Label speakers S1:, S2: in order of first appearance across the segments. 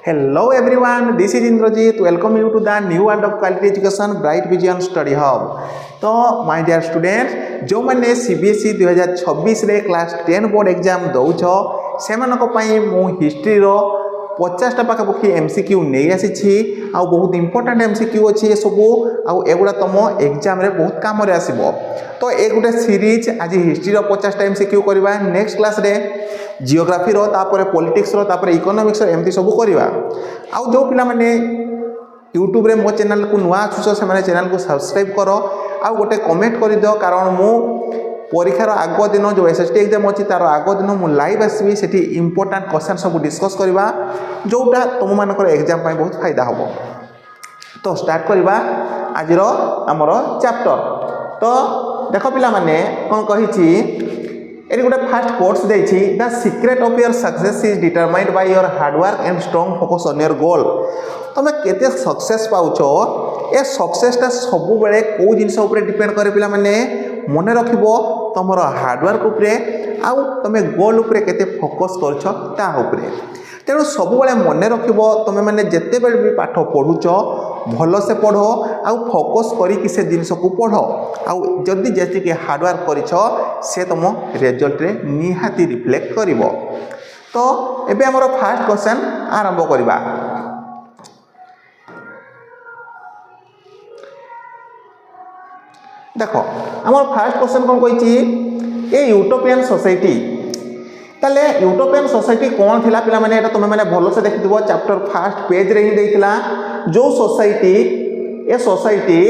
S1: Hello everyone, this is Indrajit. Welcome you to the new world of quality education, Bright Vision Study Hub. तो my dear students, जो मैंने CBSE 2026 रे class 10 board exam दौछ से मु history रो 50टा पाखापाखि MCQ नहीं आसी आ बहुत इंपोर्टेंट MCQ अच्छी सब आगुड़ा तुम एग्जाम रे बहुत काम रे आसीबो। तो एक गोटे सीरीज आज हिस्ट्री रो 50टा MCQ करवा नेक्स्ट क्लास रे जियोग्राफी रो तापर पॉलिटिक्स रो तापर इकोनॉमिक्स रो एमती सब करवा। आउ जो पिला माने यूट्यूब रे मो चैनल को नुआ आछुछ से माने चैनल को सब्सक्राइब करो आ गोटे कमेंट कर दियो, कारण मु परीक्षार आग दिन जो एसएसटी एग्जाम अच्छी तार आग दिन मु लाइव आसबि सेठी इंपोर्टेंट क्वेश्चन सब डिस्कस करवा जोटा तुम मानकर एग्जाम पाई बहुत फायदा होबो। तो स्टार्ट करवा आज रो हमर चैप्टर। तो देखो पिला माने कोन कहिछि एरी गोटे फास्ट कोर्स देछि the secret of your success is determined by your hard work and strong focus on your goal. तुम केते सक्सेस पाउछो ए सक्सेसटा सब बेले को जिंस ऊपर डिपेंड करे पिला माने मन रखिबो तुमरो हार्ड वर्क ऊपर आउ तुम गोल ऊपर केते फोकस करछो ता ऊपर। तेणु सब बेले मन रखिबो तुम माने जेते बेले भी पाठ पढुछो भल से पढ़ो आउ फोकस करी से जिनस को पढ़ो आउ जदि जैसे कि हार्ड वर्क करिछो से तुम रिजल्ट रे निहाती रिफ्लेक्ट करिवो। तो एबे हमर फर्स्ट क्वेश्चन आरंभ करिबा। देखो हमर फर्स्ट क्वेश्चन कोन कहिछि ए यूटोपियन सोसाइटी। ताले यूटोपियन सोसाइटी कौन थिला पिला माने एटा तुमे माने भलो से देखिथिबो चैप्टर फर्स्ट पेज रे ही देइथिला। जो society a society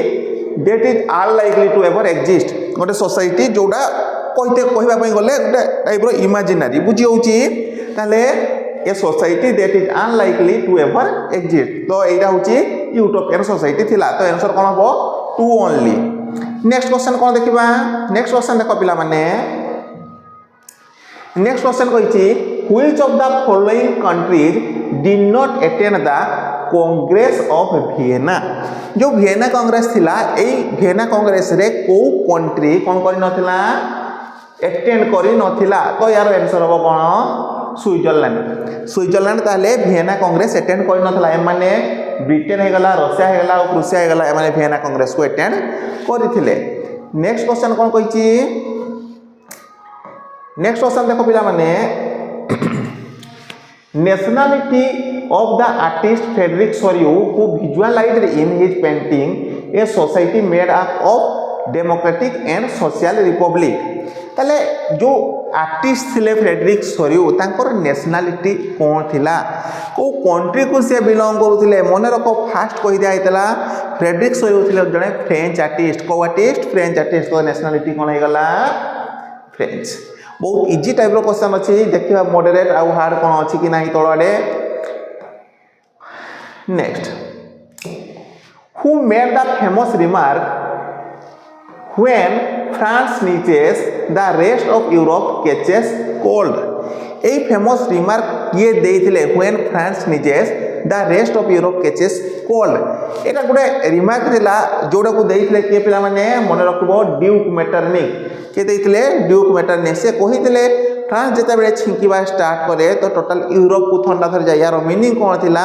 S1: that is unlikely to ever exist, गोटे सोसाइटी जोडा कहबा पई गले गोटे टाइप रो इमेजिनरी बुझी होउची। ताले a society that is unlikely to ever exist, तो एटा होउची यूटोपियन सोसाइटी थिला। तो आंसर कोन हो 2 ओनली। नेक्स्ट क्वेश्चन कोन देखिबा। नेक्स्ट क्वेश्चन देखो पिला माने नेक्स्ट क्वेश्चन कहिछि which of the following countries did not attend the Congress of Vienna. जो वियना कांग्रेस थिला एई वियना कांग्रेस रे को कंट्री कोन करि नथिला अटेंड करि नथिला। तो यार आंसर हो कोन स्विट्जरलैंड। स्विट्जरलैंड ताले वियना कांग्रेस अटेंड करि नथिला। ए माने ब्रिटेन हे गला रशिया हे गला और रूसिया हे गला ए माने वियना कांग्रेस को अटेंड करिथिले। नेक्स्ट क्वेश्चन कोन कहिछि। नेक्स्ट क्वेश्चन देखो पिला माने nationality of the artist Frederic Sorrieu who visualised in his painting a society made up of democratic and social republic. ताले जो आर्टिस्ट थिले फ्रेडरिक सोरियू तांकर नेशनलिटी कोन थिला, को कंट्री को से बिलोंग करूथिले। मन रखो फास्ट कहि दिया हितला फ्रेडरिक सोरियू थिले जने फ्रेंच आर्टिस्ट। को आर्टिस्ट फ्रेंच आर्टिस्ट। तो नेशनलिटी कोन हे गला फ्रेंच। बहुत इजी टाइप रो क्वेश्चन अछि, देखिबा मॉडरेट आउ हार्ड कोन अछि कि नाही तळाडे। Next who made the famous remark when France sneezes the rest of Europe catches cold. A famous remark किए देइथिले when France sneezes the rest of Europe catches cold. एटा गुडे रिमार्क थिला जोडा को देइथिले के पिला माने मन रखबो ड्यूक मेटरनिक के देइथिले ड्यूक मेटरनिक। से कहिथिले फ्रांस जेता बेले छिंकीबा स्टार्ट करे तो टोटल यूरोप को ठंडा धर जाय। यार मीनिंग कोन थिला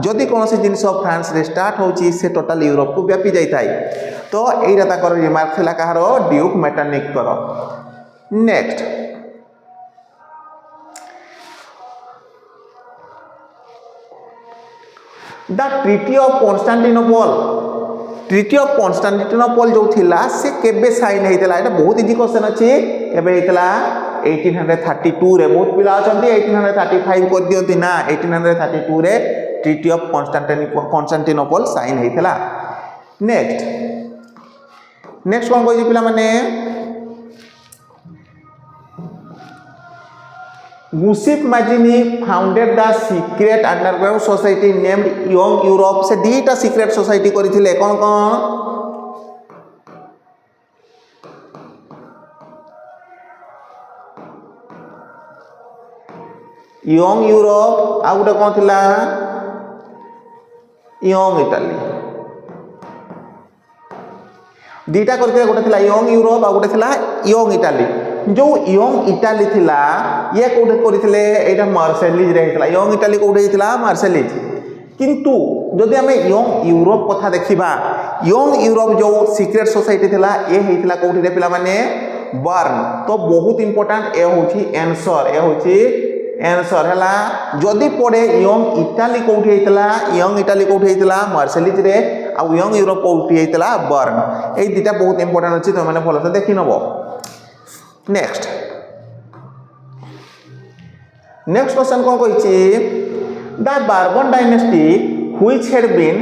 S1: जदि कोनसी जिंस फ्रांस रे स्टार्ट होची से टोटल यूरोप को व्यापी जाय थाई। तो एइरा ताकर रिमार्क थिला कहारो ड्यूक मेटरनिक करो। Next the treaty of Constantinople. Treaty of Constantinople जो थिला से केबे साइन हेतिला। एटा बहुत इजी क्वेश्चन अछि। केबे हेतिला 1832 रे। बहुत पिला अछंती 1835 कर दियंती ना। 1832 रे ट्रीटी ऑफ कॉन्स्टेंटिनोपल साइन हेतिला। नेक्स्ट कोन कहि पिला माने Giuseppe Mazzini founded the secret underground society named Young Europe. से दीटा सीक्रेट सोसाइटी करिथिले कोन कोन। यंग यूरोप आ गोटे कोन थिला यंग इटाली। दीटा करथिले गोटे थिला यंग यूरोप आ गोटे थिला यंग इटाली। जो यंग इटाली थिला ये कोठे करिथिले एटा मार्सेलिज रे हितला। यंग इटाली कोठे हितला मार्सेलिज। किंतु जदि आम यंग यूरोप कथा देखा यंग यूरोप जो सिक्रेट सोसाइटी थिला ए होइतिला कोठी रे पिला माने बर्न तो बहुत इंपोर्टेंट ए होची आंसर ए होची आंसर हैला जदि पड़े यंग इटाली कोठी होइतिला यंग इटाली कोठी होइतिला मार्सेलिज रे आ यंग यूरोप कोठी होइतिला बर्न ए दिटा बहुत इंपोर्टेंट अछि तो माने भलो से देखि नबो नेक्स्ट क्वेश्चन कोन कहिछि the Bourbon dynasty which had been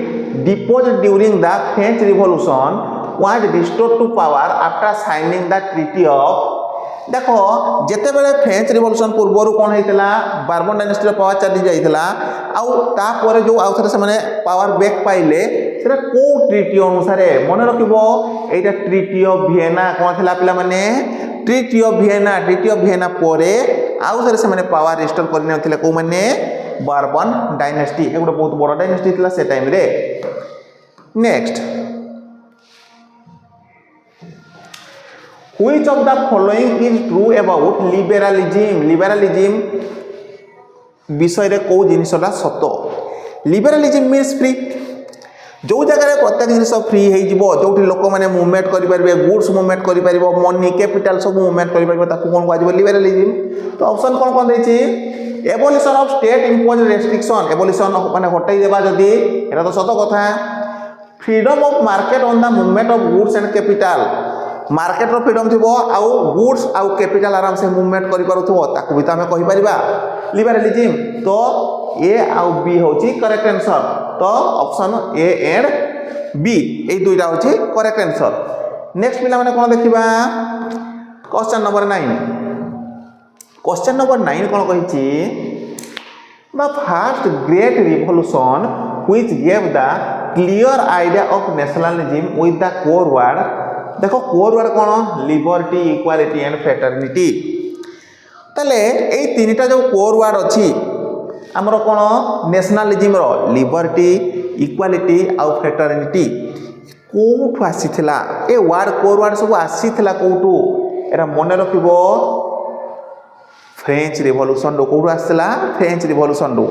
S1: deposed during the French Revolution was restored to power after signing the Treaty of देखो जेते बेले फ्रेंच रिवॉल्यूशन पूर्व कौन होता बार्बन डायनेस्टी पावर चली जाइला आउ जो आउ थे से पावर बैक पाइले सेटा को ट्रिटी अनुसार मन रखिबो एटा ट्रिटी ऑफ वियना कौन थिला पिला माने ट्रिटी ऑफ वियना परे आउ थे से पावर रिस्टोर करने नथिले को माने बार्बन डायनेस्टी ए गोटे बहुत बड़ डायनेस्टी थिला से टाइम रे next Which of the following is true about liberalism विषय रे को जिनिसटा सत लिबरालिज्म मीन्स फ्री जो जगह प्रत्येक जिनिस फ्री हो जो लोक मैंने मुवमेंट करेंगे गुड्स मुवमेंट कर मनी कैपिटल सब मुवमेंट करेंगे कौन कह लिबरालिज्म तो ऑप्शन कौन कौन देछि abolition of state impose restriction abolition माने हटाई देबा जदी एटा तो सत कथा freedom of market on the movement of goods and capital market रो फ्रीडम थी आउ गुड्स आउ कैपिटल आराम से मूवमेंट करि पारुथबो ताकू भी तो हमें कहि परिबा लिबरालिज्म तो ए आउ बी होची करेक्ट आंसर तो ऑप्शन ए एंड बी ए दुईटा होची करेक्ट आंसर नेक्स्ट पिला माने कोन देखिबा क्वेश्चन नंबर 9 कोन कहिची the first great revolution which gave the clear idea of nationalism with the core word देखो कोर वर्ड कौन लिबर्टी इक्वालिटी एंड फ्रेटर्निटी ताले ए तीनटा जो कोर वर्ड अछि हमरो कौन नेशनलिज्म रो लिबर्टी इक्वालिटी आउ फ्रेटर्निटी कोठु आसीथिला ए वर्ड कोर वर्ड सब आसीथिला कोठु एरा मन रखिबो फ्रेंच रिवॉल्यूशन रो कोठु आसीला फ्रेंच रिवॉल्यूशन रो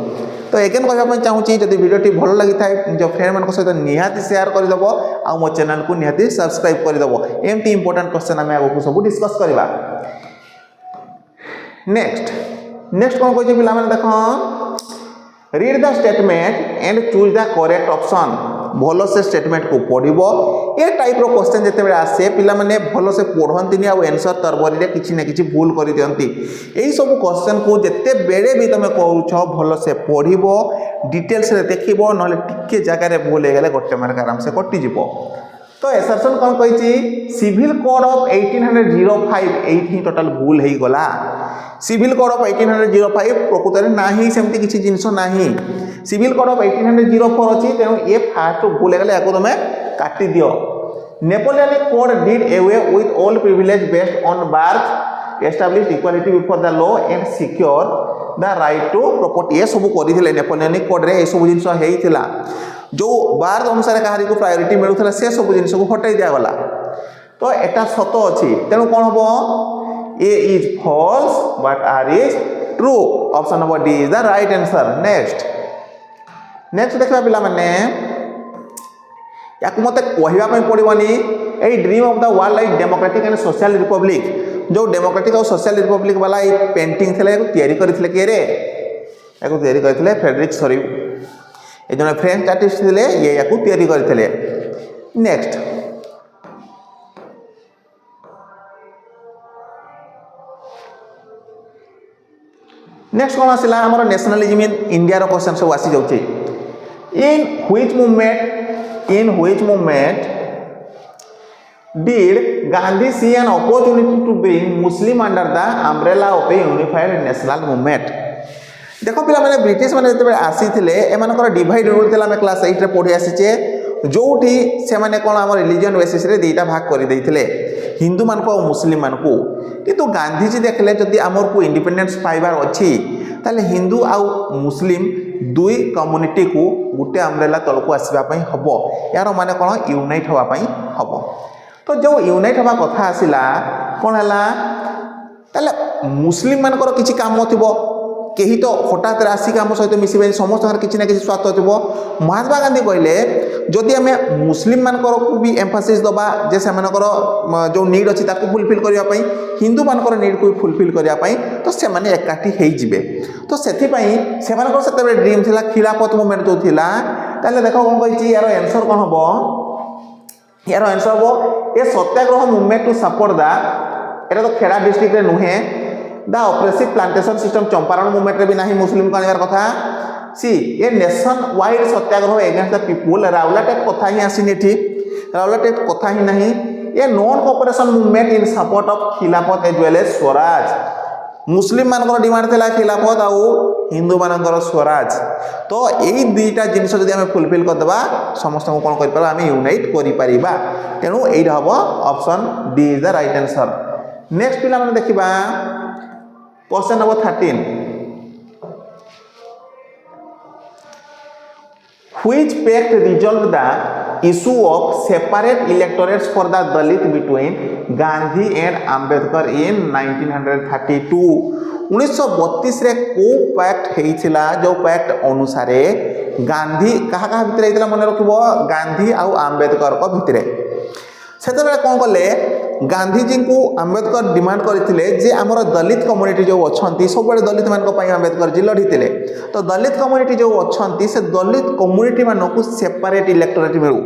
S1: तो एगेन कहबा चाहूची जदि वीडियोटी भल लगी थाए जो फ्रेंड मान सहित निहाती शेयर कर दबो आ मो चैनल को निहाती सब्सक्राइब कर दबो एमती इंपोर्टेंट क्वेश्चन हमें आगो सब डिस्कस करबा नेक्स्ट कोन कहै छै पिला माने देखो read the statement and choose the correct option भलो से स्टेटमेंट को पढ़िबो ए टाइप रो क्वेश्चन जते बेले आसे पिला माने भलो से पढ़ंतिनी आ आंसर तरबरी रे किछि ना किछि भूल करि दियंती एई सब क्वेश्चन को जते बेले भी तमे कहू छ भलो से पढ़िबो डिटेल्स रे देखिबो नले टिके जगह रे भूल हे गेले गोटे मार्क आराम से कटि जिवो तो एसरसन कोन कहिछि सिविल कोड ऑफ 1805 एही टोटल भूल हेई गला सिविल कोड ऑफ 1805 प्रकृत रे नाही सेमति किछि जिंसो नाही सिविल कोड ऑफ 1804 अछि तेनु ए फास्ट भूल हे गेले याको तमे काटि दियो Napoleonic code did away with all privilege based on birth established equality before the law and secure the right to property ए सब करिथिले नेपोलियनिक कोड रे ए सब जिंसो हेइथिला जो बार्थ अनुसार कहारी को प्रायोरिटी मिलुथला से सब जिंस को हटाई दिया गला तो एटा सत अछि तेनु कोन हबो A is false but R is true option number D is the right answer next देखबा पिला माने याकु मते कहिबा पई पड़िबनी a dream of the world like democratic and social republic जो डेमोक्रेटिक और सोशल रिपब्लिक वाला ए पेंटिंग थले तयारी करथिले के रे याकु तयारी करथिले फ्रेडरिक सरी ए जने फ्रेंच आर्टिस्ट थिले ये याकु तयारी करथिले नेक्स्ट कोन आसिला हमर नेशनलिज्म इन इंडिया रो क्वेश्चन सब आसी जाउची in which movement did Gandhi see an opportunity to bring Muslim under the umbrella of a unified national movement देखो पिला माने ब्रिटिश माने जते आसी थिले एमानकर डिवाइड रूल थिला हम क्लास 8 रे पढि आसीचे जोठी से माने कोन हमर रिलीजन बेसिस रे दुईटा भाग कर दैथिले हिंदू मान को और मुस्लिम मान को किंतु गांधी जी देखले जदि हमर को इंडिपेंडेंस पाइबार अछि ताले हिंदू आ मुस्लिम दुई कम्युनिटी को गुटे अम्ब्रेला तल को आसीबा पई हबो यार माने कोन यूनाइट होबा पई हबो तो जो यूनाइट होबा कथा आसिला कोन हला ताले मुस्लिम मान को किछि काम थिबो केही तो हठात आसिक आम सहित मिसबे समस्त किसी ना किसी स्वार्थ थी। महात्मा गांधी कहले जदि आम मुस्लिम मानकर को भी एम्फासिस दबा जे से जो नीड अच्छी फुलफिल करने हिंदू मानकर नीड को फुलफिल करने तो से एकाठी होइजिबे। तो से ड्रीम थिला खिलाफत मूवमेंट जो थिला ताले देखो कौन कही यार आंसर कौन हम यार आंसर हम a satyagraha movement to support दा एटा तो खेड़ा डिस्ट्रिक्ट रे नुहे the oppressive plantation system Champaran movement रे भी नहीं मुस्लिम को आनिबार कथा सी a nationwide satyagraha against the people Rowlatt act कथा ही आसीनी एठी राउलाट एक्ट कथा ही नहीं a non cooperation movement in support of Khilafat as well as Swaraj मुस्लिम मानकर डिमांड थिला खिलाफत आउ हिंदू मानकर स्वराज। तो यही दुईटा जिनिस जदि आम फुलफिल करदेबा समस्त को कौन कर आम यूनाइट करिपरिबा तेणु एटा हम option D is the right answer. Next पिला माने देखिबा question number 13 which pact resolved the issue of separate electorates for the Dalit between Gandhi and Ambedkar in 1932 1932 रे को पैक्ट हेइथिला जो पैक्ट अनुसारे गांधी कहा कहा भितर हेइथिला मन रखिबो गांधी आउ आंबेडकर को भितरे सेते बेले कोन कले गांधीजी को आंबेडकर डिमांड करथिले जे हमर दलित कम्युनिटी जो अछंती सब बड़े दलित मान को पई आंबेडकर जी लढिथिले। तो दलित कम्युनिटी जो अछंती से दलित कम्युनिटी मान को सेपरेट इलेक्टोरेट मिलू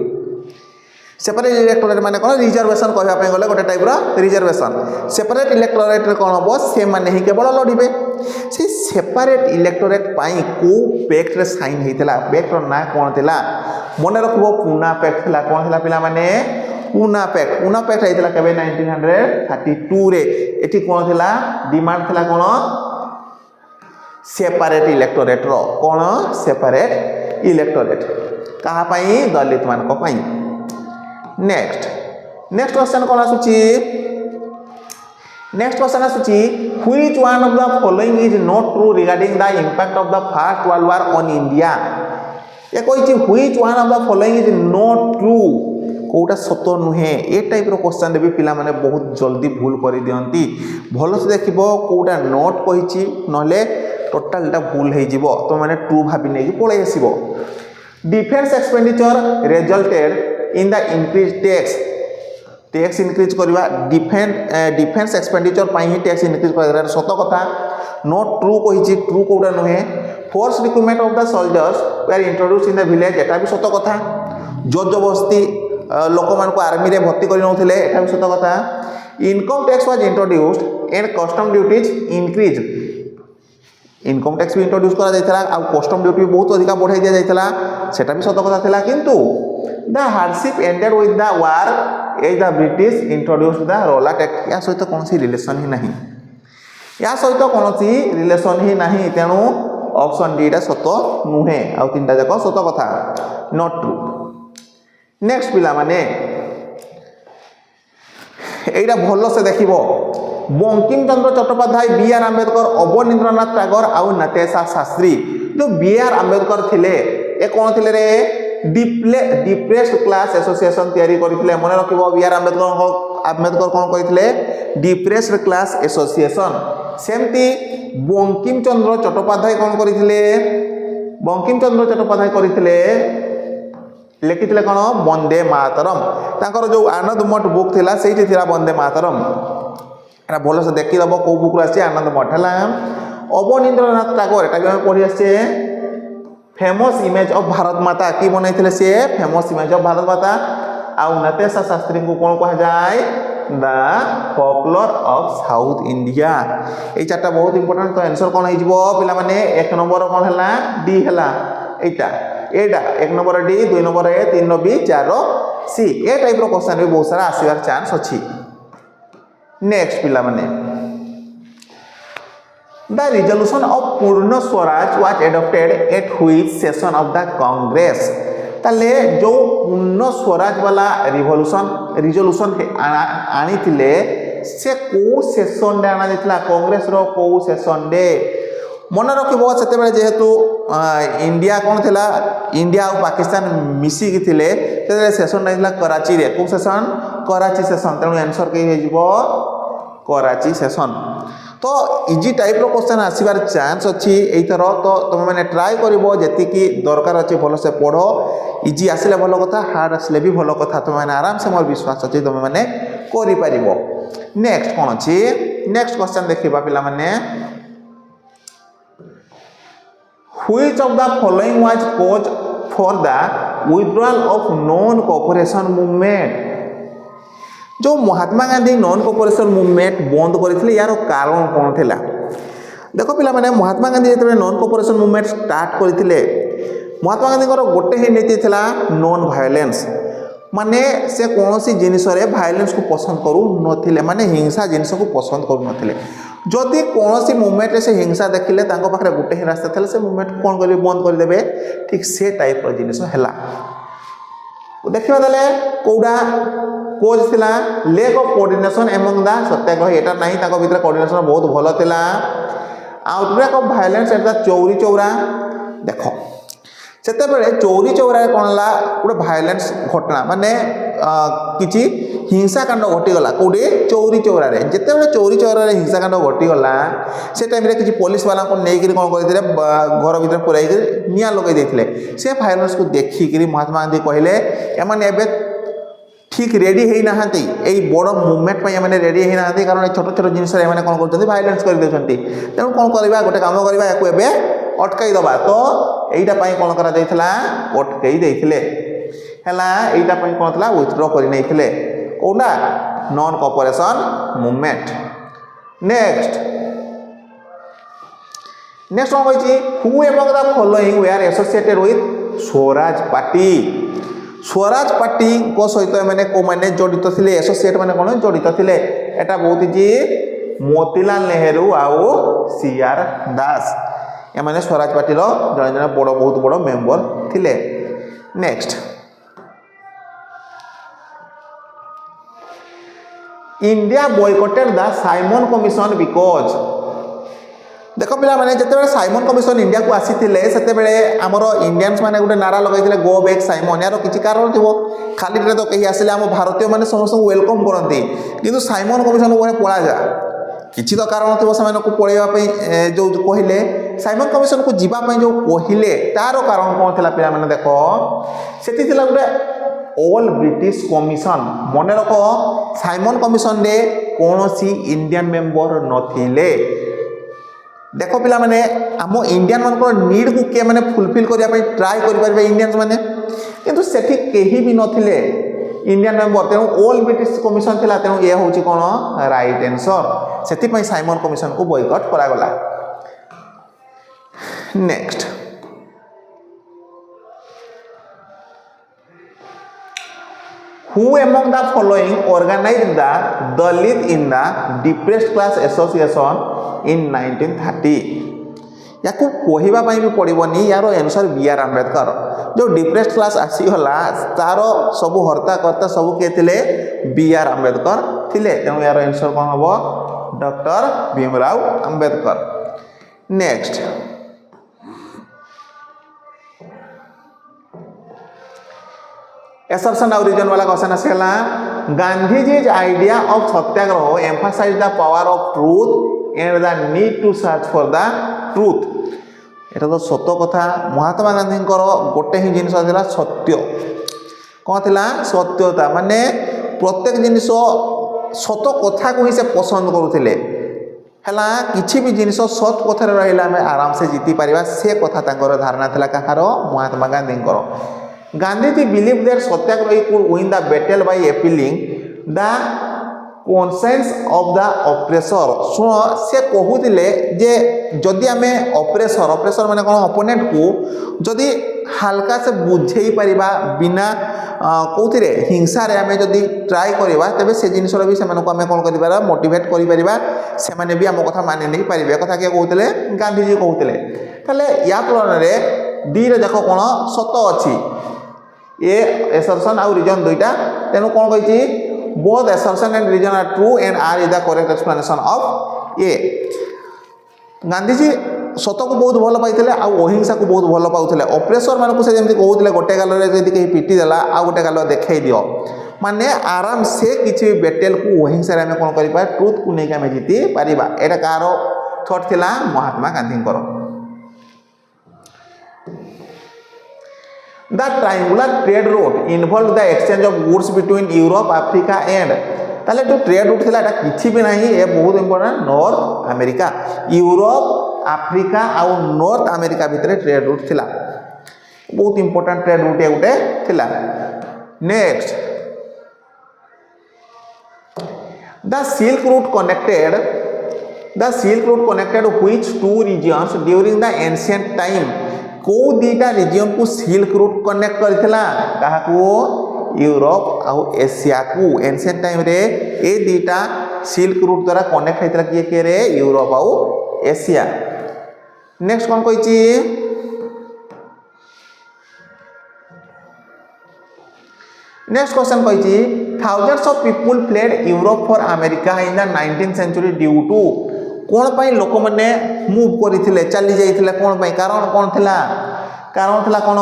S1: सेपरेट इलेक्टोरेट माने कोन रिजर्वेशन कहबा पई गले गोटे टाइप रो रिजर्वेशन सेपरेट इलेक्टोरेट रे कोन हबो से माने ही केवल लढिबे से सेपरेट इलेक्टोरेट पई को पैक्ट रे साइन हेइथिला पैक्ट रो ना कोन थिला मने रखबो पूना पैक्ट थिला कोन थिला पिला माने पूना पैक्ट हेइथिला केबे 1932 रे एठी कोन थिला डिमांड थिला कोन सेपरेट इलेक्टोरेट रो कोन सेपरेट इलेक्टोरेट कहा पई दलित मान को पई। नेक्स्ट क्वेश्चन कौन आसुची नेक्स्ट क्वेश्चन आसुची which one of the following is not true regarding the impact of the first world war on India ये कहिची which one of the following is not true कोटा सत नुहे ए टाइप रो question भी पिला माने बहुत जल्दी भूल करि दियंती भलो से देखिबो कोटा नॉट कहिची नले टोटल टा भूल हे जिवो तो माने ट्रू भाबी नै कि पळे आसीबो। Defence expenditure resulted in the increase tax increase करवा डिफेंस एक्सपेंडिचर पाई ही टैक्स इंक्रीज कर सत कथा नॉट ट्रू कहिची ट्रू कोटा नुहे। Force recruitment of the soldiers were introduced in the village एटा भी सत कथा जोर जबरदस्ती लोक मान को आर्मी रे भर्ती करि नउथिले एटा भी सत कथा। Income tax was introduced and custom duties increase income tax भी इंट्रोड्यूस करा जायथला आ कस्टम ड्यूटी बहुत अधिक बढ़ाई दिया जायथला सेटा भी सत कथा थिला किंतु the hardship ended with the war as the British introduced the Rowlatt act या सहित कौन सी रिलेशन ही नहीं या सहित कौन सी रिलेशन ही नहीं तेणु ऑप्शन डी टा सत नुहे आ तीनटा जाक सत कथा नॉट ट्रू। नेक्स्ट पिला माने एटा भलो से देखिबो बंकिम चंद्र चट्टोपाध्याय बी आर आंबेडकर अवनींद्रनाथ टैगोर आउ नाथेसा शास्त्री जो बी आर आंबेडकर थिले ए कोन थिले रे डिप्रेस्ड क्लास एसोसिएशन तयारी करथिले मने रखिबो बी आर आंबेडकर कोन कहिथिले डिप्रेस्ड क्लास एसोसिएशन। सेमती बंकिम चंद्र चट्टोपाध्याय कोन करिथिले बंकिम चंद्र चट्टोपाध्याय करिथिले लिखिथिले कोन वंदे मातरम तांकर जो आनंद मठ बुक थिला सेठी थिला वंदे मातरम एटा भलो से देखि दबो को बुक आसी आनंद मठ हला। अवनींद्रनाथ टैगोर एटा भी पढि आसे फेमस इमेज ऑफ भारत माता की बनैथिले से फेमस इमेज ऑफ भारत माता आउ नाथेसा शास्त्री को कोन कहा जाय the folklore of South India. ए चारटा बहुत इंपोर्टेंट तो आंसर कोन हिजबो पिला माने एक नंबर कोन हला डी हला एटा एक नंबर डी 2 नंबर ए 3 नो बी 4 सी ए टाइप रो क्वेश्चन भी बहुत सारा आसीबार चांस अछि। नेक्स्ट पिला माने द रिजोल्यूशन ऑफ पूर्ण Swaraj was adopted at which session of the Congress ताले जो पूर्ण स्वराज वाला रिजोल्यूशन आनी थिले से को सेशन डे आना दितला कांग्रेस रो को सेशन डे मन रखिबो सेते बेले जेहेतु इंडिया कौन थिला इंडिया और पाकिस्तान मिसी की थिले सेते सेशन रहिला कराची रे को सेशन कराची सेशन तेणु आंसर के हे जिवो कराची सेशन। तो इजी टाइप रो क्वेश्चन आसबार चान्स अच्छी एथर तो तुम मैंने ट्राए कर जी दरकार अच्छे भल से पढ़ इजी आसिले भल कथा हार्ड आसिले भी भल कथा तुम मैंने आराम से मोर विश्वास अच्छे तुम मैंने कर नेक्स्ट कौन अच्छी नेक्स्ट क्वेश्चन देखा पिला माने which of the following was cause for the withdrawal of non cooperation movement जो Mahatma Gandhi non cooperation movement बंद करथिले यार कारण कौन थिला देखो पिला माने महात्मा गांधी जब नॉन कोऑपरेशन मूवमेंट स्टार्ट करथिले महात्मा गांधी गोटे ही नीति थिला नॉन वायलेंस माने से कौन सी जिनिस रे वायलेंस को पसंद करू नथिले माने हिंसा जिनिस को पसंद करू नथिले जदि कौन सी मूवमेंट से हिंसा देखिले तांको पाखरे गोटे ही रास्ता थिला से मूवमेंट कौन करिवे बंद कर देबे ठीक से टाइप रो जिनिस हला देखिबा दले कोडा कोज थिला lack of coordination among the satyagraha एटा नाही ताको भीतर कोऑर्डिनेशन बहुत भलो थिला outbreak of violence at the Chauri Chaura देखो सेते बेले चौरी चौरा कोन ला गोटे वायलेंस घटना माने किछि हिंसा कांड घटी गला कोडे चौरी चौरा रे जेते बेले चौरी चौरा रे हिंसा कांड घटी गला से टाइम रे किछि पुलिस वाला को नेई करी कोन करथिले घर भीतर पुराई करी निया लगाई देथिले से वायलेंस को देखि करी महात्मा गांधी कहले एमाने एबे ठीक रेडी है ना बड़ मुवमेंट मैंने रेडी है ना कारण छोट छोट जिन कौन कर भाइलेंस कर तेणु कौन करवा गोटे कम करवा या अटकई दबा तो यहीटापी कौन कर अटकई देते है कौन था विथड्र कर कौटा non cooperation movement next next कौन कही who among the following way are associated with Swaraj party Swaraj party को सहित मैंने को मैंने जड़ित थे एसोसिएट मैंने कौन जड़ित थे एटा बहुत जी मोतीलाल नेहरू आउ सीआर दास ए मैंने स्वराज पार्टी जड़े जड़े बड़ बहुत बड़ मेंबर थिले next India boycotted the Simon commission because देख पिला माने जते साइमन कमिशन इंडिया को आसीथिले सेते बेले हमर इंडियंस माने गोटे नारा लगाइथिले गो बैक साइमन यार किछि कारण थिबो खाली रे तो कहि आसिले हम भारतीय माने समस्त वेलकम करंती किंतु साइमन कमिशन को पळा जा किछि तो कारण थिबो समान को पळेवा पई जो कहिले साइमन कमिशन को जीवा पई जो कहिले तारो कारण कोन थिला पिला माने देखो सेति थिला गोटे ऑल ब्रिटिश कमिशन मने रखो साइमन कमिशन रे कोनोसी इंडियन मेंबर नथिले देख पिला माने आम इंडियन मान नीड को किए माने फुलफिल करने ट्राए करेंगे इंडियंस माने किंतु सेठी केही भी नथिले इंडियन मेंबर तेणु ऑल ब्रिटिश कमिशन थिला तेणु ये होची कोन राइट आंसर सेति साइमन कमिशन को बॉयकॉट करा गला next Who among the following organized the Dalit in the Depressed Class Association in 1930? या को कहवा भी पड़ोनी यार आंसर बी आर आंबेडकर जो डिप्रेस्ड क्लास आसीगला तार सब हर्ता कर्ता सब किए थे बी आर आंबेडकर थिले तेणु यार आंसर कौन हम doctor Bhimrao Ambedkar next assertion और रीजन वाला क्वेश्चन आसगला Gandhiji's idea of satyagraha emphasise the power of truth and the need to search for the truth एटा तो सत्य कथा महात्मा गांधी गोटे ही जिनिस था सत्य कौन थिला सत्यता माने प्रत्येक जिनिस सत कथा को ही से पसंद करुले है किसी भी जिनिस सत कथार रहा आम आराम से जीति पारिबा से कथा तांकर धारणा थिला कहार Mahatma Gandhi Gandhiji believe that satyagrahi could win the battle by appealing the conscience of the oppressor शुण से कहूले जे जदि आम ऑपरेसर माने कौन अपोनेंट को जदि हालका से बुझे पारिबा बिना कौथिरे हिंसा रे आम जदि ट्राए करवा तेबे से जिनिस भी से आम कौन कर मोटिवेट कर भी आम कथा मानि नहीं पारे कथा किए कहते गांधीजी कहते ताले या तुलन डी रे देख कौन सत अच्छी ए एसर्शन आउ रीजन दुईटा तेणु कौन कही both assertion and reason are true and R is the correct explanation of A Gandhiji सत को बहुत भल पाई अहिंसा को बहुत भल पाते ऑपरेसर मानक से जमी कहते गोटे गाल में कहीं पिटी देला आ गोटे गाल देखई दियो माने आराम से किसी बैटल को अहिंसा आम कौन कर ट्रुथ को लेकिन आम जीति पार एटा कार थॉट थिला महात्मा गांधी को the triangular trade route involve the exchange of goods between Europe Africa and ताले जो ट्रेड रूट थिला एटा किछि भी नहीं ए बहुत important north America Europe Africa और नॉर्थ अमेरिका भितर ट्रेड रूट थिला बहुत इंपोर्टेंट ट्रेड रूट गोटे थिला next the silk route connected which two reasons during the ancient time को दीटा रीजन को सिल्क रूट कनेक्ट करथिला कहा को यूरोप और एशिया को एंशिएंट टाइम रे ए दीटा सिल्क रूट द्वारा कनेक्ट होइतला किए के रे यूरोप और Asia next cone कहिची next question कहिची thousands of people fled Europe for America in the 19th century due to कौन पाई लोक मैंने मूव करथिले चली जाइथिले कौन पाई कारण कौन थिला कौन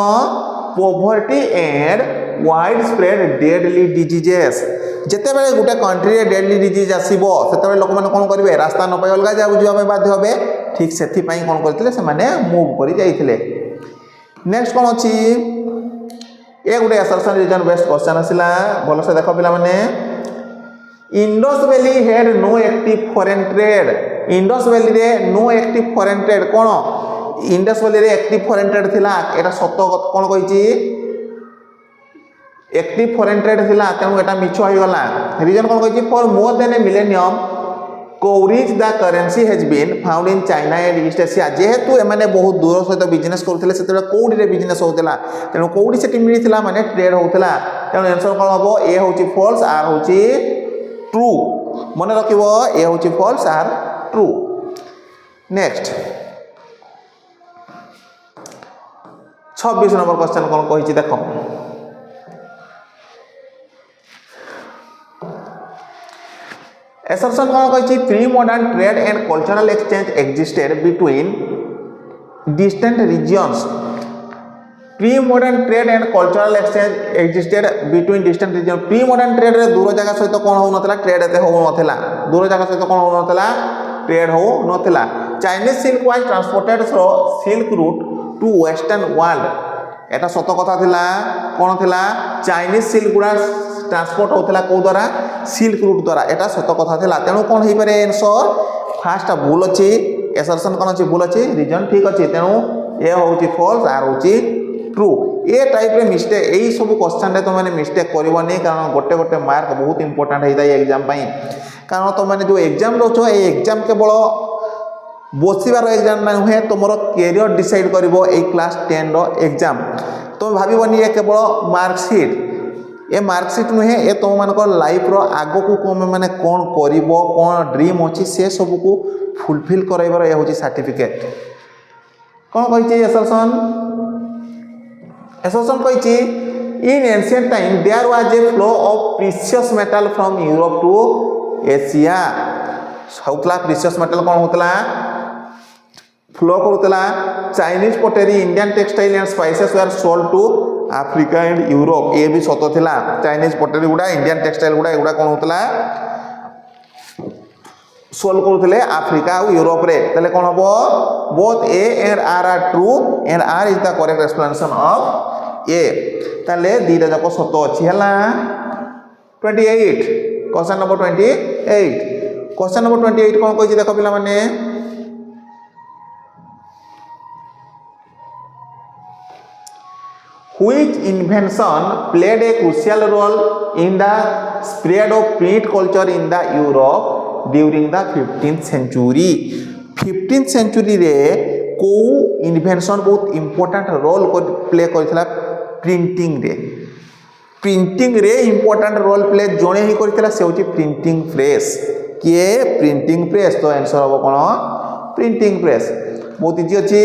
S1: poverty and wide spread deadly diseases जेते बेले गुटे कंट्री रे डेडली डिजीज आसीबो सेते बेले लोक माने कोन करिवे रास्ता न पाई अलगा जाउ जिवा में बाध्य होबे ठीक सेथि पाई कोन करथिले से माने मूव करि जाइथिले नेक्स्ट कोन अछि ए गुटे असर्शन रीजन बेस्ड क्वेश्चन आसिला भलो से देखो पिला माने Indus valley had no active foreign trade Indus valley रे नो एक्टिव फॉरेन ट्रेड कोन इंडस वैली रे एक्टिव फॉरेन ट्रेड थिला एटा सत्य कोन कहिची एक्टिव फॉरेन ट्रेड थिला तेनु एटा मिछ होई गला रीजन कोन कहिची for more than a millennium cowries the currency has been found in China and East Asia जेहेतु एमाने बहुत दूर सहित बिजनेस करथिले सेते कौडी रे बिजनेस होतला तेनु कौडी सेटी मिलिथिला माने ट्रेड होतला तेनु आंसर कोन हबो ए होची फॉल्स आर होची ट्रू मन रखिबो ए होची false R true next 26 number question कोन कहिची देखो assertion कोन कहिची pre modern trade and cultural exchange existed between distant regions pre modern trade and cultural exchange existed between distant region pre modern trade रे दूर जगह सहित कोन हो नथला ट्रेड एते हो नथला दूर जगह सहित कोन हो नथला ट्रेड हो नथला Chinese silk was transported through silk route to western world एटा सत कथा थिला कोन थिला चाइनीज सिल्क गुडा ट्रांसपोर्ट होतला को द्वारा सिल्क रूट द्वारा एटा सत कथा थिला तेनु कोन हेइ पारे आंसर फास्ट भूल अछि असर्शन कोन अछि भूल अछि रीजन ठीक अछि तेनु ए होउची फॉल्स आर होउची ट्रू ए टाइप रे मिस्टेक एई सब क्वेश्चन रे तो माने मिस्टेक करबोनी कारण गोटे गोटे मार्क बहुत इंपोर्टेंट है ताई एग्जाम पई कारण तो माने जो एग्जाम रोचो ए एग्जाम केवल बसिबार एग्जाम ना हुए तुमरो कैरियर डिसाइड करिवो ए क्लास 10 रो एग्जाम तो भाबिबोनी ए केवल मार्कशीट ए मार्कशीट नुहे ए तुम मानक लाइफ रो आगो को कोम माने कोन करिवो कोन ड्रीम अछि से सब को फुलफिल करैबार ए होची सर्टिफिकेट कोन कहिछि असर्शन कहिछि in ancient time there was a flow of precious metal from Europe to Asia होतला प्रीशियस मेटल कोन होतला फ्लो करतला Chinese pottery Indian textile and spices were sold to Africa and Europe ए भी सत थिला चाइनीज पोटरी गुडा Indian textile गुडा एगुडा कोन होतला सोल्ड करथले अफ्रीका और यूरोप रे तले कोन हबो both A and R R true and R is the correct explanation of A तले दीटा जाको सत अछि हला 28 क्वेश्चन नंबर 28 क्वेश्चन नंबर 28 कोन कहि देखो पिला माने Which invention played a crucial role in the spread of print culture in the Europe during the 15th century? 15th century रे को इन्वेंशन बहुत इंपोर्टेंट रोल प्ले करथिला प्रिंटिंग रे इंपोर्टेंट रोल प्ले जोने ही करथिला से होची प्रिंटिंग प्रेस किए printing press तो answer हो कोन प्रिंटिंग प्रेस बहुत इजी अछि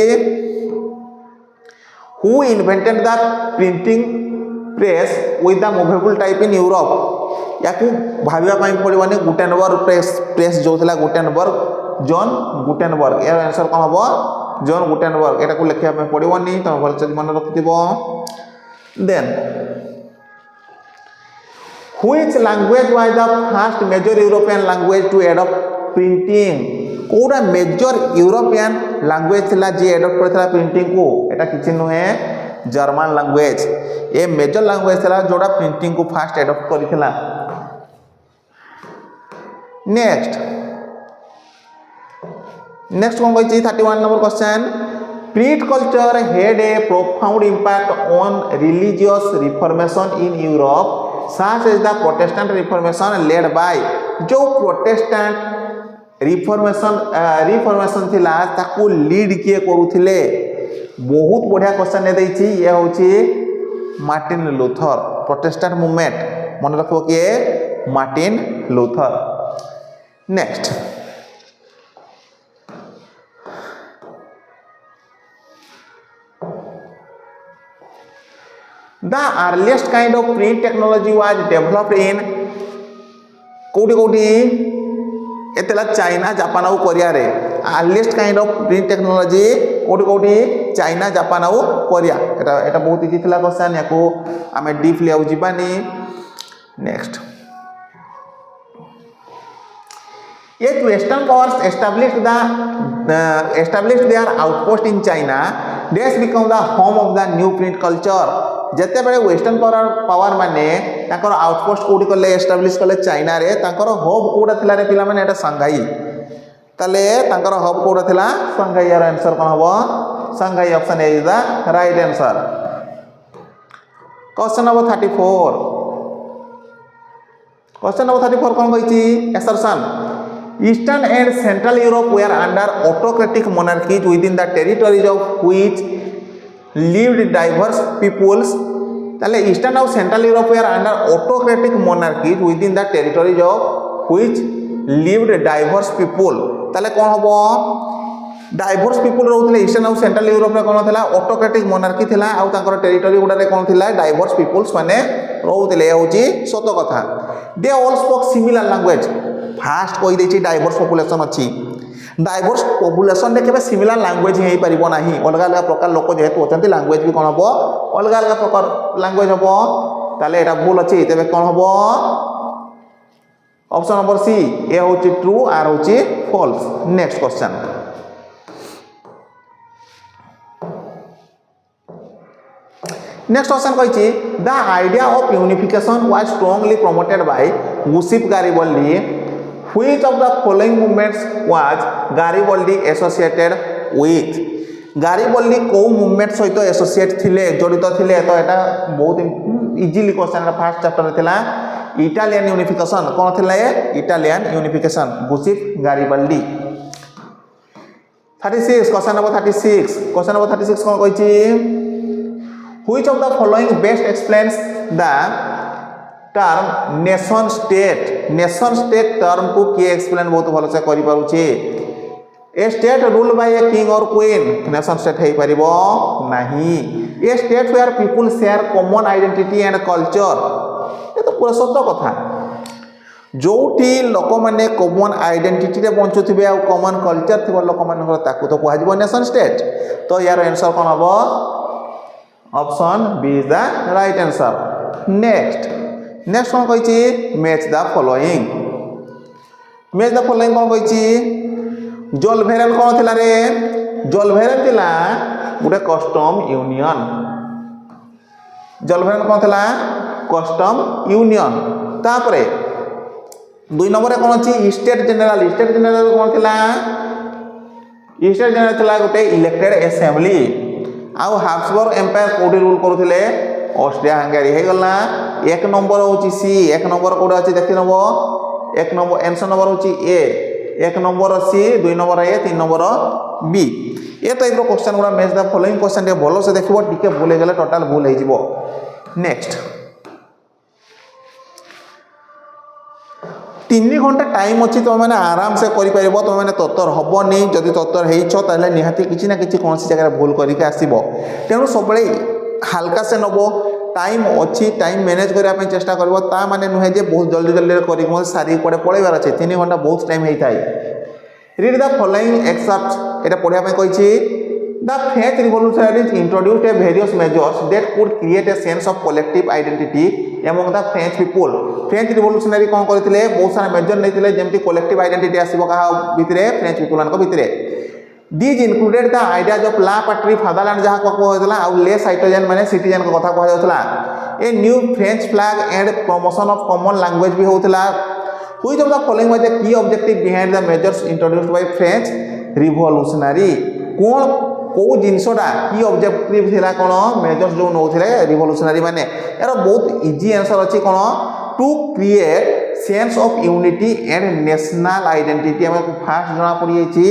S1: Who invented the printing press with the movable type in Europe? याकू भाबिया पाई पड़िबने गुटेनबर्ग प्रेस जो थला गुटेनबर्ग जॉन गुटेनबर्ग यार आंसर कोन हबो जॉन गुटेनबर्ग एटा को लिखिया में पड़िबनी त भल से मन रखिथिबो then Which language was the first major European language to adopt printing? कोड़ा मेजर यूरोपियन लैंग्वेज थिला जे एडॉप्ट करथिला प्रिंटिंग को एटा किछि नुहे जर्मन लैंग्वेज ए मेजर लैंग्वेज थिला जोड़ा प्रिंटिंग को फास्ट एडॉप्ट करथिला नेक्स्ट कोन कहछि 31 number question print culture had a profound impact on religious reformation in Europe such as the Protestant Reformation led by जो प्रोटेस्टेंट रिफॉर्मेशन थिला ताकू लीड किए करूथिले बहुत बढ़िया क्वेश्चन ने दैछि ये होछि मार्टिन लूथर प्रोटेस्टेंट मूवमेंट मन रखो कि Martin Luther next The earliest kind of print technology was developed in कोडी एतला चाइना जापान और कोरिया रे earliest kind of print technology कोडी चाइना जापान और कोरिया एटा बहुत इजी थिला क्वेश्चन याको हमें डीपली आउ जिबानी next Yet Western powers established their outpost in China. This became the home of the new print culture. जते बेले वेस्टर्न पावर माने ताकर आउटपोस्ट कोडी करले एस्टैब्लिश करले चाइना रे ताकर हब कोडा थिला रे पिला माने एटा संघाई तले ताकर हब कोडा थिला संघाई यार आंसर कोन हबो संघाई option A is the right answer question number 34 कोन कहिछि assertion Eastern and Central Europe were under autocratic monarchies within the territories of which lived diverse peoples. ताले Eastern और Central Europe were under autocratic monarchies within the territories of which lived diverse people. ताले कौन हबो diverse people रहउतले Eastern और Central Europe रे कोन थिला autocratic monarchy थिला आ तांकर टेरिटरी गुडा रे कोन थिला diverse peoples माने रहउतले होची सत कथा they all spoke similar language fast कहि दैछि डाइवर्स पॉपुलेशन अछि डाइवर्स पॉपुलेशन रे केबे सिमिलर लैंग्वेज हेई परिबो नाही अलग अलग प्रकार लोक जेहेतु अछंती लैंग्वेज भी कोन हबो अलग अलग प्रकार लैंग्वेज हबो ताले एटा भूल अछि तबे कोन हबो ऑप्शन नंबर सी ए होछि ट्रू आर होछि false next question next question कहिछि the idea of unification was strongly promoted by Giuseppe Garibaldi Which of the following movements was Garibaldi associated with? Garibaldi को movement सहित associate थिले जड़ित थिले तो एटा बहुत इजीली क्वेश्चन फर्स्ट चैप्टर थिला इटालियन यूनिफिकेशन कोन थिला Italian unification Giuseppe Garibaldi 36 question number 36 कोन कहिछि Which of the following best explains the term nation state term को किए एक्सप्लेन बहुत भल से करि पारु छे a state rule by a king और क्वीन नेशन स्टेट हे परिबो नाही a state where people share common identity and culture ए तो पूरा सत्य कथा जोठी लोक माने कॉमन आइडेंटिटी रे बंचुथिबे आ कॉमन कल्चर थिबो लोक माने ताकू तो कुआ जिवो नेशन स्टेट तो यार आंसर कोन हबो option B is the right answer next कोन कहिछि मैच द फॉलोइंग कोन कहिछि जोलभेरन कोन थिला रे जोलभेरन थिला गुटे कस्टम यूनियन जोलभेरन कोन थिला कस्टम यूनियन तापरे 2 नंबर रे कोन अछि स्टेट जनरल कोन थिला स्टेट जनरल थिला गुटे इलेक्टेड असेंबली आउ हाब्सबर्ग एम्पायर कोडी रूल करूथिले ऑस्ट्रिया हंगेरी हे गला एक नंबर होची सी एक नंबर कोड अछि देखि नबो एक नंबर आंसर नंबर होची ए एक नंबर सी 2 नंबर ए 3 नंबर बी ए टाइप रो क्वेश्चन गुडा मैच द फॉलोइंग क्वेश्चन के भलो से देखबो टिके भूल हे गेले टोटल भूल हे जिवो नेक्स्ट 3 घंटा टाइम अछि तो माने आराम से करि परिबो तो माने तत्तर हबोनी जदि तत्तर हेइछो ताले निहाती किछि ना किछि कोनसी जगह भूल करि के आसीबो तेनु सबले हल्का से नबो टाइम अच्छी टाइम मैनेज करने चेष्टा करबो ता माने नुहे जे बहुत जल्दी करी मो सारी पड़े पळेबार अछि 3 घंटा बहुत टाइम हेइ थाई रीड द फॉलोइंग एक्सेप्ट एटा पढिया पे कहिछि The French revolutionaries introduced a various measures that could create a sense of collective identity among the French people. French revolutionary कौन करथिले बहुत सारा मेजर नैथिले जेमति collective identity आसीबो कहा भितरे French people मानको भितरे. These included the ideas of la patrie fatherland जहा को होतला आ ले citoyen माने citizen को कथा कहै होतला. A new French flag and promotion of common language भी होतला. Which of the following was the key objective behind the measures introduced by French revolutionary? कौन को जिनसटा की ऑब्जेक्टिव थिला कोन मेजर्स जो नोथिले रिवोल्यूशनरी माने यार बहुत इजी आंसर अछि कोन to create sense of unity and national identity हम फास्ट जणा पड़ी छि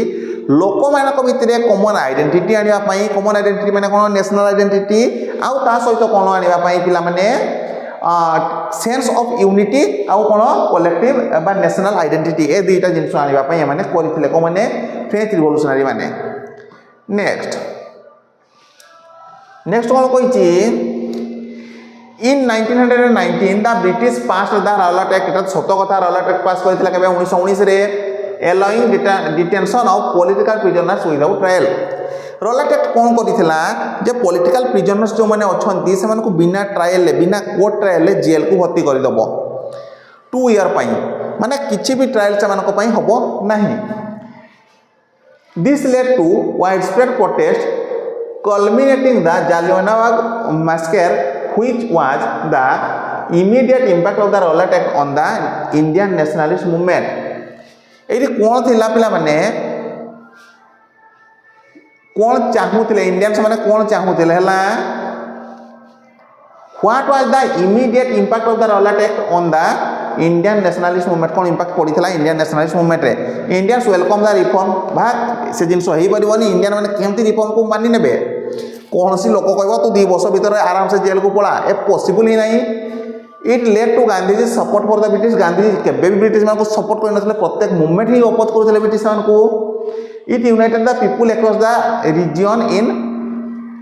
S1: लोक मानक भितरे कॉमन आइडेंटिटी आनिबा पई कॉमन आइडेंटिटी माने कोन नेशनल आइडेंटिटी आ ता सहित कोन आनिबा पई पिला माने सेंस ऑफ यूनिटी आ कोन कलेक्टिव बा नेशनल आइडेंटिटी ए दुईटा जिंस आनिबा पई माने करथिले को माने फ्रेंच रिवोल्यूशनरी माने नेक्स्ट कौन कही इन 1919 the British pass the Rowlatt act सत कथा रॉलेट एक्ट पास करथिला केबे 1919 रे allowing detention of political prisoners without trial Rowlatt act कौन करथिला जे पॉलिटिकल प्रिजनर्स जो माने अछंती से मानको बिना ट्रायल ले बिना कोर्ट ट्रायल ले जेल को भर्ती करि दबो 2 ईयर पई माने किछि भी ट्रायल से मानको पई हबो नाही. This led to widespread protest, culminating the Jallianwala massacre, which was the immediate impact of the Rowlatt Act on the Indian nationalist movement. एठी कोन थिला पिला माने कोन चाहूतिले इंडियंस माने कोन चाहूतिले हला What was the immediate impact of the Rowlatt Act on the Indian nationalist movement? कौन impact पड़ीला Indian nationalist movement रे Indians welcome the reform भा से जिनस होई परिबनी इंडियन माने केमती रिफॉर्म को मानि नेबे कौन सी लोक कहबो तू 2 वर्ष भीतर आराम से जेल को पळा ए पॉसिबल ही नहीं. It led to Gandhi ji support for the British Gandhi ji केबे भी ब्रिटिश मान को सपोर्ट करन नथले प्रत्येक मूवमेंट ही अपोज करथले ब्रिटिश मान को. It united the people across the region in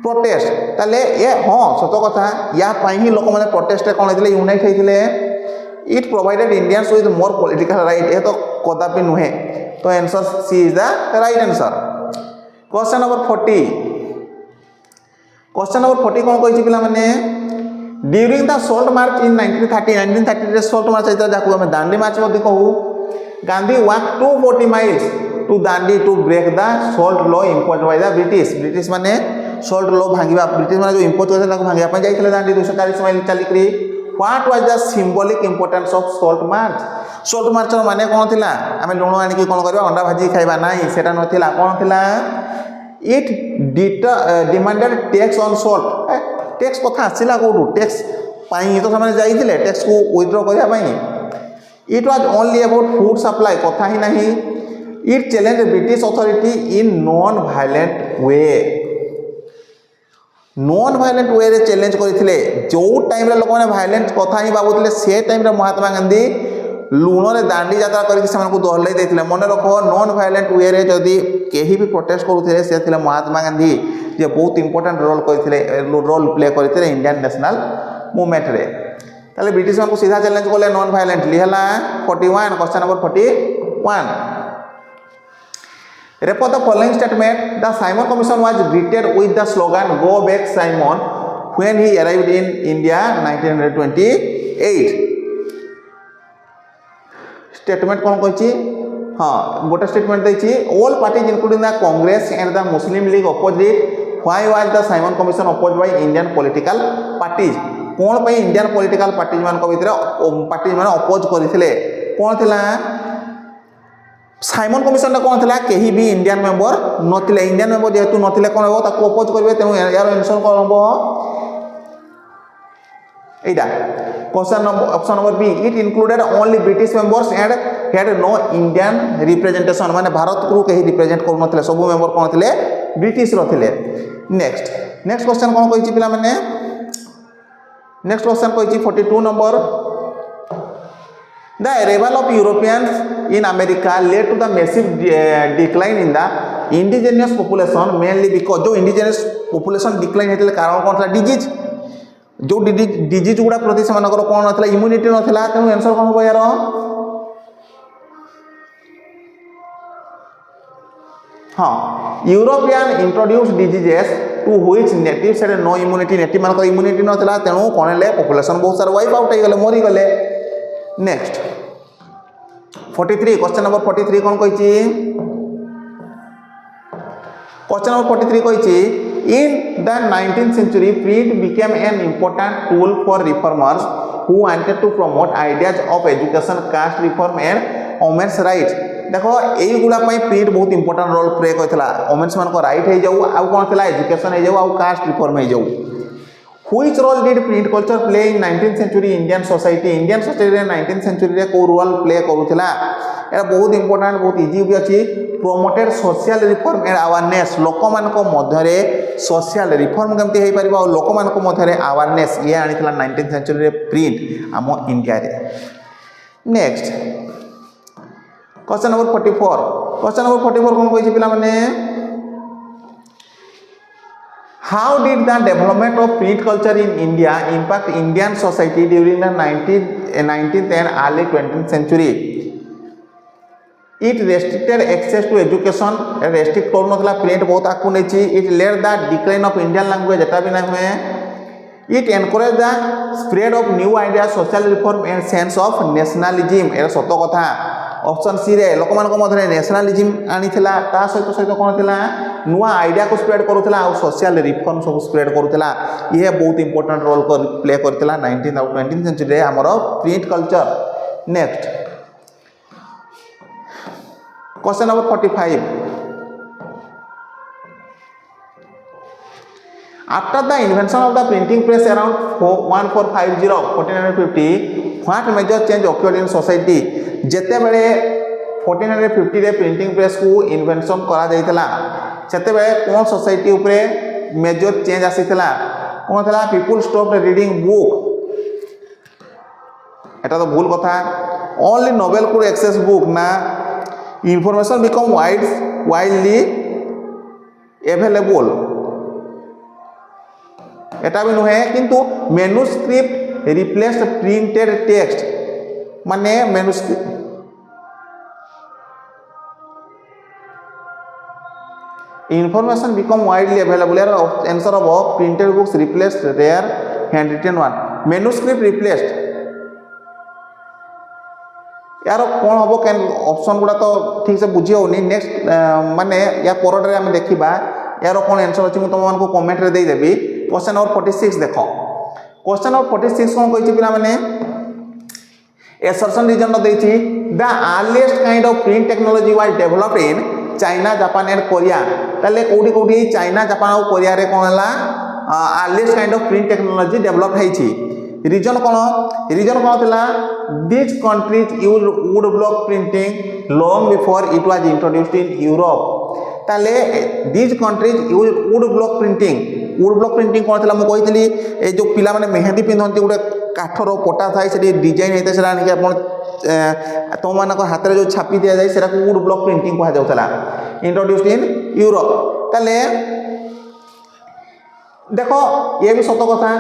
S1: protest ताले ए हां सत कथा या पई ही लोक माने प्रोटेस्ट रे कोन हेतले यूनाइट हेतले. It provided Indians with more political right ए तो कदापि नुहे तो answer C is the right answer. Question number 40 कोन कहि पिला माने during the salt march in 1930 रे सॉल्ट मार्च आइता जाकू हम दांडी मार्च मध्ये कहू Gandhi walk 240 miles to Dandi to break the salt law imposed by the British माने सॉल्ट लॉ भांगिबा ब्रिटिश माने जो इम्पोज करथले ताको भांगिबा पय जाइथले दांडी 240 माइल चली करी. What was the symbolic importance of salt march? Salt march माने कोन थिला आमे लुण आनी कि कोन करबा अंडा भाजी खाइबा नाही सेटा नथिला कोन थिला. It demanded tax on salt tax कथा आसिला कोडू टैक्स पाई तो सामने जाइथिले टैक्स को विथड्रॉ करिया पाई. It was only about food supply कथा ही नाही. It challenge British authority in non violent way रे चैलेंज करथिले जो टाइम रे लोक माने वायलेंट कथा ही बाबुतले से टाइम रे महात्मा गांधी लुण रे दांडी यात्रा करके से को दोहलै देथिले. मन रखो नॉन वायलेंट वे रे जदी केही भी प्रोटेस्ट करूथिले से थिले महात्मा गांधी जे बहुत इंपोर्टेंट रोल प्ले करथिले इंडियन नेशनल मूवमेंट रे. ताले ब्रिटिश मान को सीधा चैलेंज करले नॉन वायलेंटली हला 41 question number 41 Refer the following statement. The Simon Commission was greeted with the slogan "Go back, Simon" when he arrived in India 1928. Statement कौन कही हाँ गोटे स्टेटमेंट देछि all parties including the Congress and the Muslim League opposed it. Why was the Simon Commission opposed by Indian political parties? कौन पे Indian political parties मान को भितर पार्टीज मान अपोज करथिले कौन थिला साइमन कमिशन कौन थिला केही भी इंडियन मेंबर नथिले इंडियन मेंबर जेहेतु नथिले कोन हो ताको अपोज करबे तेनु यार आंसर कोन हो एटा question number option number b it included only British members and had no Indian representation माने भारत को केही रिप्रेजेंट कर नथिले सब मेंबर कोन थिले ब्रिटिश रथिले. नेक्स्ट क्वेश्चन कोन कहिछि पिला माने नेक्स्ट क्वेश्चन कहिछि 42 number The arrival of Europeans in America led to the massive decline in the indigenous population, mainly because जो indigenous population decline हेतले कारण कोन था डिजीज जो डिजीज गुडा प्रति समानकर कोन नथला इम्यूनिटी नथला तेनु आंसर कोन हो यार हाँ European introduce diseases to which native से नो इम्यूनिटी नेटिव मान इम्यूनिटी नथिला तेणु कौन है पॉपुलेशन बहुत सारा वाइप आउट हो मरी गले नेक्स्ट 43 क्वेश्चन नंबर 43 कौन कही क्वेश्चन नंबर 43 कही in the 19th century print became an important tool for reformers who wanted to promote ideas of education caste reform and women's rights देखो এইগুলা প্রিন্ট বহুত important role play করছিলা women's মান right হয়ে যাও আউ কোন ଥିଲା এডুকেশন হয়ে যাও আউ কাস্ট রিফর্ম হয়ে যাও which role did print culture play in 19th century Indian society 19th century রে কো রোল প্লে করুছিলা এটা বহুত ইম্পর্টান্ট বহুত ইজি বি আছে promoted social reform and awareness লোকমানক মধ্যরে সোশিয়াল রিফর্ম কেমতি হই পারিবা আর লোকমানক মধ্যরে আওয়ারনেস ইয়ে আনিছিলা 19th সেঞ্চুরি রে প্রিন্ট আম ইন্ডিয়া রে next question number 44 question number 44 कौन कही पिला माने how did the development of print culture in India impact Indian society during the 19th and early 20th century it restricted access to education restrict कर नथला print बहुत आकु नेछि it led the decline of Indian language एटा भी ना हुए it encourage the spread of new idea social reform and sense of nationalism एरा सत कथा ऑप्शन सी रे लोक मान मध्य नेशनलिज्म आनीला ता सहित सहित कौन थी नुआ आइडिया को स्प्रेड करूला और सोशल रिफॉर्म सब स्प्रेड करूला ये बहुत इंपोर्टेंट रोल प्ले करता 19th और 20th सेंचुरी आमर print culture next question number 45 after the invention of the printing press around 1450 1450 what major change occurred in society जेते बेले 1450 रे प्रिंटिंग प्रेस को इन्वेंशन करा जाइतला सेते बेले कोन सोसाइटी ऊपर मेजर चेंज आसीतला कोन थला पीपल स्टॉप रीडिंग बुक एटा तो भूल कथा only novel could access book ना इंफॉर्मेशन बिकम वाइडली अवेलेबल एटा भी नुहे किंतु मैन्युस्क्रिप्ट रिप्लेस्ड प्रिंटेड टेक्स्ट माने manuscript information become widely available here answer of printed books replaced rare handwritten one manuscript replaced यार कौन हम कैन ऑप्शन गुड़ा तो ठीक से बुझी होनी नेक्स्ट माने या परडे आम देखा यार कौन आंसर अच्छी तुम को कमेंट रे दे देबी क्वेश्चन नंबर 46 देख क्वेश्चन नंबर 46 कौन कही पिला माने एसर्शन रीजन देछि the earliest kind of print technology was developed in China Japan and Korea ताले कोडी कोडी चाइना जापान और कोरिया रे कोन हला earliest kind of print technology develop हैछि रीजन कोन थिला this countries use wood block printing long before it was introduced in Europe ताले this countries use wood block printing कोन थिला म कहितली ए जो पिला माने मेहंदी पिंधंती गुडे काठर पटा थाए से डिजाइन होता है आनिक आप तुम मान हाथ में जो छापी दि जाए से वुड ब्लॉक प्रिंटिंग कह जाऊला इंट्रोड्यूस्ड इन यूरोप ताले देख ये भी सत कथा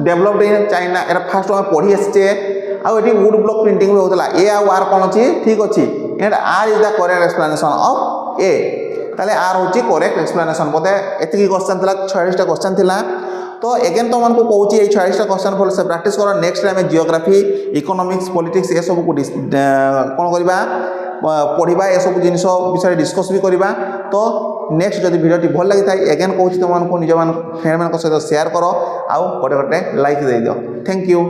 S1: developed in China era fast आम पढ़ी आसचे आउट वुड ब्लॉक प्रिंटिंग भी होता ए आर कौन अच्छी ठीक अच्छी and R is the correct explanation of A ताले आर हूँ करेक्ट एक्सप्लेनेशन बोधे एति क्वेश्चन था 46टा क्वेश्चन था तो एगेन तुम को कहूँ ये 46टा क्वेश्चन भल से प्राक्ट कर next time geography economics politics ये सब को कौन करवा पढ़ा ये सब जिन विषय डिस्कस भी करवा तो नेक्स्ट जब भिडियो भल लगी था एगेन कहूँ तुमको निज फ्रेंड मान सहित शेयर कर आउ गोटे गोटे लाइक दे दियो थैंक यू।